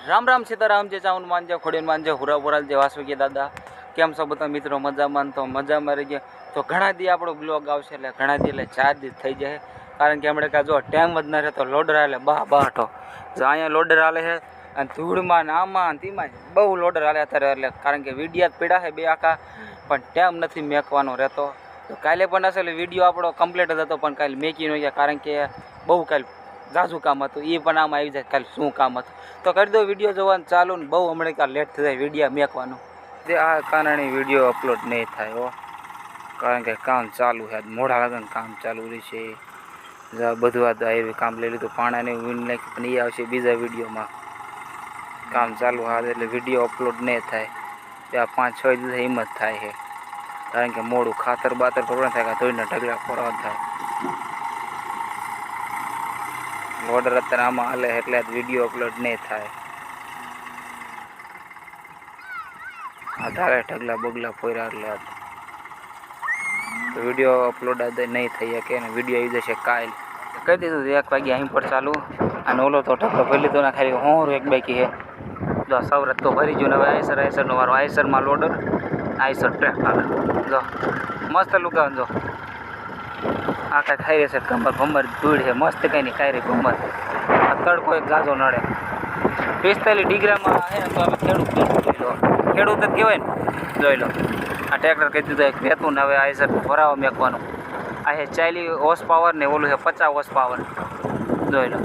राम राम सीताराम जे chown मानजे खोड़ीन मानजे हुरा बोराल जे वासुकी दादा केम छो बधा मित्रों मजामां तो मजामां रही गया तो घणा दी आपणो ब्लॉग आवशे એટલે ઘણા દી એટલે 4 દી થઈ જાય કારણ કે હમણે કા જો ટાઈમ જ ન રહેતો લોડર આલે બાટો જો અહીંયા લોડર આલે છે અને ધૂળમાં ને આમાં તીમાં બહુ લોડર આલે અત્યારે એટલે કારણ કે વિડિયા પીડા છે બે આખા પણ ટાઈમ નથી મેકવાનો રહેતો તો કાલે પણ અસલ વિડિયો આપણો કમ્પ્લીટ જ હતો પણ કાલે મેકી ન ગયા કારણ કે બહુ કાલે જાજુ કામ હતું એ પણ આમાં આવી જાય કાલે શું કામ હતું તો કરી દો વિડીયો જોવાનું ચાલુ ને બહુ હમણાં કાં લેટ થઈ જાય વિડીયો મેકવાનું જે આ કારણે વિડીયો અપલોડ નહીં થાય હો કારણ કે કામ ચાલુ છે મોડા લગન કામ ચાલુ રહેશે બધું આ એવી કામ લઈ લીધું પાણાને વીણ નાખી પણ એ આવશે બીજા વિડીયોમાં કામ ચાલુ હાલ એટલે વિડીયો અપલોડ નહીં થાય ત્યાં 5-6 દિવસ હિંમત થાય છે કારણ કે મોડું ખાતર બાતર કરવાનું થાય કે ધોઈને ઢગલા ફોરવા થાય લોડર અત્યારે આમાં હાલે એટલે વિડીયો અપલોડ નહીં થાય આધારે ઢગલા બગલા ફોર્યા એટલે તો વિડીયો અપલોડ નહીં થઈ શકે અને વિડીયો આવી જશે કાલ કહી દીધું 1 વાગે અહીં પર ચાલુ અને ઓલો તો ઢગલો ભરી લીધો ને ખાલી હોર એક બાકી છે જો સવરત તો ભરી ગયો ને હવે આઈસરનો વારો આઈસરમાં લોડર આઈસર ટ્રેક્ટર જો મસ્ત લુકાવ જો આ કાંઈ ખાઈ રહેશે કમર ભમર ધૂળ છે મસ્ત કંઈ નહીં ખાઈ રહી ભમર આ તડકો એક ગાજો નડે 45 ડિગ્રીમાં છે ને તો અમે ખેડૂત જ કહેવાય ને જોઈ લો આ ટ્રેક્ટર કહી દીધું એક વેતું ને હવે આઈસર ભરાવા મેકવાનું આ છે 40 હોર્સ પાવર ને ઓલું છે 50 હોર્સ પાવર જોઈ લો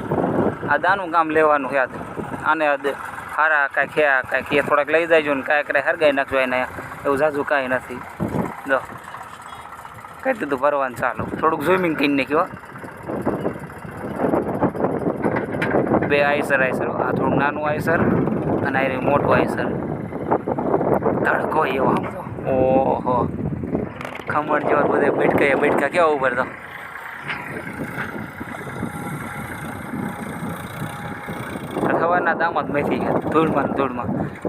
આ દાનું કામ લેવાનું યાદ આને હારા કાંઈક ખ્યા કાંઈક એ થોડાક લઈ જાય ને કાંઈક હરગાઈ નાખજો એને એવું ઝાઝું કાંઈ નથી જો કહી દીધું ભરવાનું ચાલુ થોડુંક ઝૂમિંગ કરીને નાખ્યું બે આઈસર આ થોડુંક નાનું આઈસર અને આ મોટું આઈસર તડકો એવો આમ તો ઓહો ખમણ જેવા બધે બેઠકા કેવા ઉપર તો સવારના દામત મેથી ગયા ધૂળમાં તો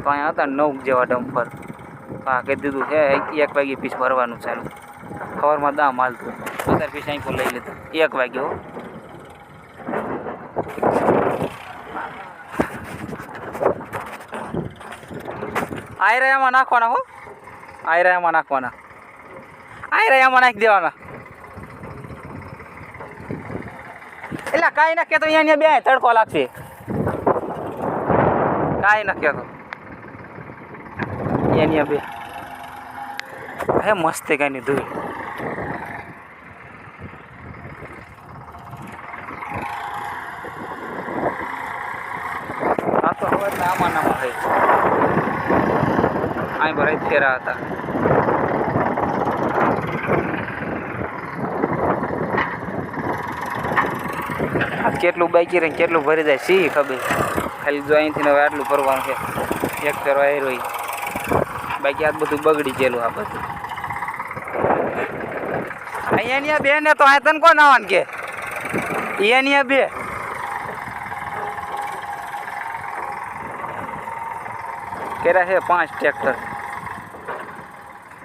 અહીંયા હતા 9 જેવા ડમ્પર હા કહી દીધું છે 1 વાગે પીસ ભરવાનું ચાલુ સવારમાં દામ હાલતું 15 પીસ અહીં લઈ લીધું 1 વાગ્યો આયરામાં નાખવાના હો આયરામાં નાખવાના આયરામાં નાખી દેવાના એટલે કાંઈ નાખે તો અહીંયા બે તડકો લાગશે કાંઈ નાખ્યો તો અહીંયા બે હે મસ્ત કાંઈ ધૂળ આ તો હવે આમાં થઈ અહીં ભરાઈ ફેરા હતા કેટલું બાકી રહે કેટલું ભરી જાય સી ખબર ખાલી જો અહીંથી હવે આટલું ભરવાનું છે એક ફેરો આવી રહી બાકી આ બધું બગડી ગયેલું આ બધું અહીંયા બે ને તો આ તને કોણ આવવાનું કે અહીંયા બે કર્યા છે 5 ટ્રેક્ટર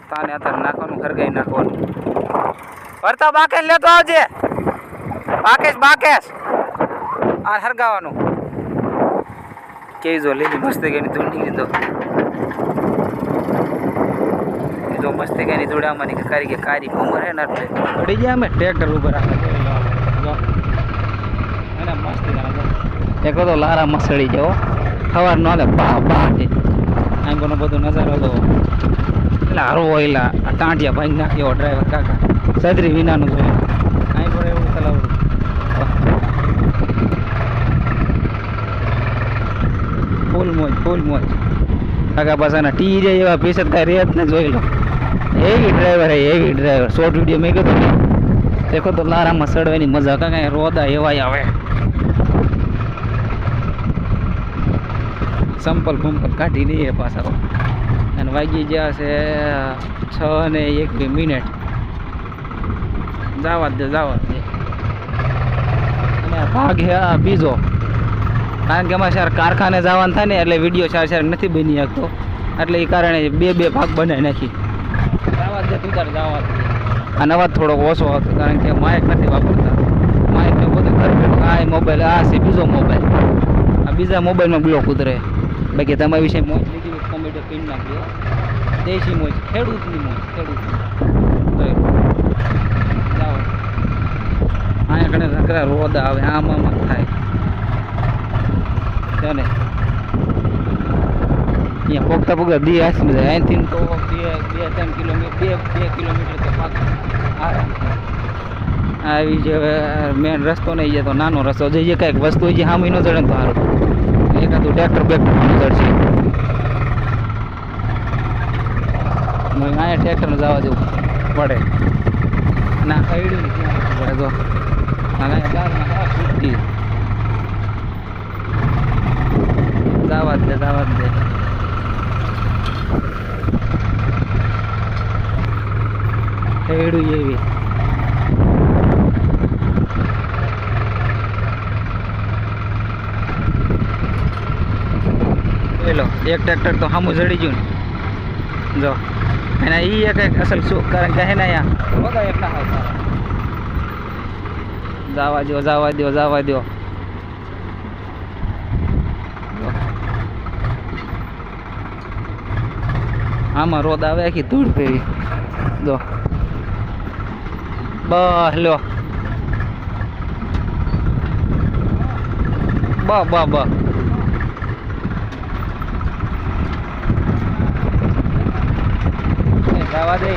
તાને અત્યારે નાખવાનું ખરગાઈ નાખવાનું ભરતા બાકેશ લેતો આવજે બાકેશ આ હરગાવાનું કેવી જો લીલી મસ્તી ગઈ ધૂળ નીકળી તો મસ્તી ગઈ ધૂળામાં ની કારી ભમર હે ને એટલે પડી ગયા અમે ટ્રેક્ટર ઉપર મસ્તી એક તો લારા મસળી જાઓ સવાર નો બાટ આમ કોનો બધો નજારો હતો એટલે હારો એલા ટાંટિયા ભાઈ નાખ્યો ડ્રાઈવર કાકા સદરી વિનાનું જોયું અહીં પર એવું ચલાવડું ફૂલ મોજ કાકા પાસાના ટી રે એવા પીસ કાંઈ રેત ને જોઈ લો એવી ડ્રાઈવર શોર્ટ વિડીયો મેં કીધું દેખો તો લારામાં સડવાની મજા કાંઈ રોદા એવાય આવે સંપલ કાઢી નહીં પાછા અને વાગી ગયા છે 6:21 જવા દે અને ભાગ હે આ બીજો કારણ કે અમારે સાર કારખાને જવાનું થાય ને એટલે વિડીયો સાર નથી બની શકતો એટલે એ કારણે બે ભાગ બનાવી નાખી જવા દે તું તારે જવા દે અને અવાજ થોડોક ઓછો હતો કારણ કે માઇક નથી વાપરતા માઇક ને બધું આ મોબાઈલ આ છે બીજો મોબાઈલ આ બીજા મોબાઈલમાં બ્લોક ઉતરે બાકી તમારા વિશે મોજ લીધી હોય કમેન્ટ કરી નાખજો. દેશી મોજ, ખેડૂતની મોજ, ખેડૂતની. જાઓ અહીંયા ઘણા નકરા રોદ આવે, આમાં થાય છે ને. અહીંયા પોગતા પોગતા દી આસમી જાય. અહીંથી તો 2-3 કિલોમીટર 2 કિલોમીટર તો પાછું આરામ આવી જે મેન રસ્તો નહીં જાય તો નાનો રસ્તો જઈએ. કાંઈક વસ્તુ જે સામે ન ચડે તો સારું, એકાદું ટ્રેક્ટર બેક્ટર ચડશે. અહીંયા ટ્રેક્ટરને જવા દેવું પડે ના ખરીડ્યું ને ક્યાં પડે તો છૂટી જવા જ દે ખરીડ્યું એવી. પેલો એક ટ્રેક્ટર તો સામું જડી ગયું ને જો. અને એ એક અસલ શું કારણ કે હે ને અહીંયા બધા એટલા આવતા. જવા દો. આમાં રોદ આવે આખી ધૂળ ફેરી જો. બસ લો બ જવા દે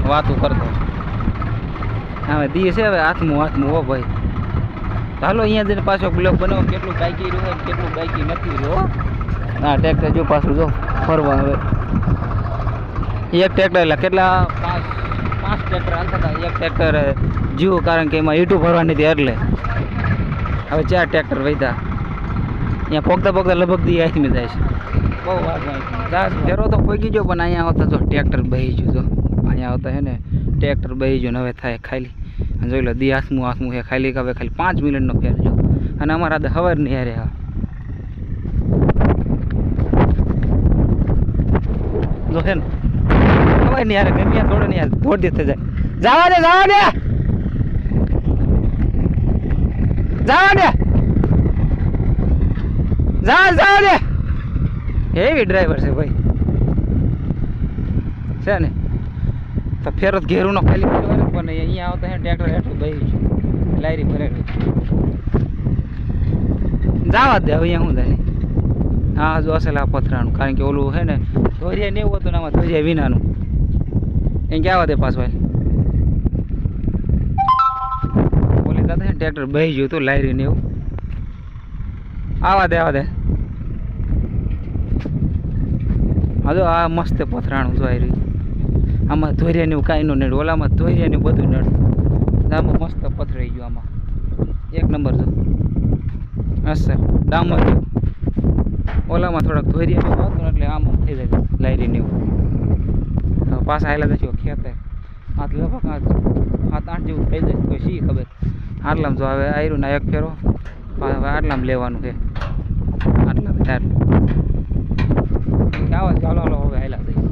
વાતું કરતો. હવે દી છે હવે હાથમું હો ભાઈ. ચાલો અહીંયા જઈને પાછો બ્લોગ બનાવો કેટલું બાઈકી રહ્યું હોય કેટલું બાઈકી નથી રહ્યું. હા ટ્રેક્ટર જો પાછું જો ફરવા. હવે એક ટ્રેક્ટર એટલે કેટલા 5 ટ્રેક્ટર હાલતા હતા. એક ટ્રેક્ટર જીવું કારણ કે એમાં ઈંટું ભરવાની હતી એટલે હવે 4 ટ્રેક્ટર વધ્યા. અહીંયા પોગતા લગભગ દી આથમી જાય છે. બહુ વાર ફેરો તો પોગી ગયો પણ અહીંયા આવતા તો ટ્રેક્ટર બહી ગયું. તો અહીંયા આવતા છે ને ટ્રેક્ટર બહી ગયું ને હવે થાય ખાલી. જોઈ લો દી હાથમું છે ખાલી. હવે ખાલી 5 મિનિટનો ફેર જો. અને અમારા હવાર નહીં હારે હા જો છે ને હવાર નહીં હારે ગમે થોડો નહીં હારે થોડી થઈ જાય. જવા દે એવી ડ્રાઈવર છે ભાઈ છે ને. તો ફેરત ઘેરુંનો ખાલી પણ અહીંયા આવતા હે ટ્રેક્ટર એટલું બહી ગયું લાયરી ભરેલી. જવા દે હવે અહીંયા શું થાય. હા જો અસલ આ પથરાનું કારણ કે ઓલું છે ને ધોરિયા ને એવું હતું ને આમાં ધોરિયા વિનાનું એ ક્યાં દે પાછું ઓલી દાદા છે ને ટ્રેક્ટર બહી ગયું હતું લાયરી ને એવું. આવા દે હજો આ મસ્ત પથરાણું જોઈ રહ્યું. આમાં ધોરિયાને એવું કાંઈ ન નડ્યું. ઓલામાં ધોરિયાને બધું નડ્યું. આમાં મસ્ત પથરાઈ ગયું. આમાં એક નંબર જો અસર ડામર. ઓલામાં થોડાક ધોરિયાને એવું હતું એટલે આમ થઈ જાય લાયરીને એવું. પાછા આવેલા જશો ખેતે હાથ લગભગ 7-8 જેવું થઈ જાય કોઈ શી ખબર. આટલામ જો હવે આવ્યું ને એક ફેરો હવે આટલામ લેવાનું છે. આટલામ ચાલો હવે આવેલા જઈએ.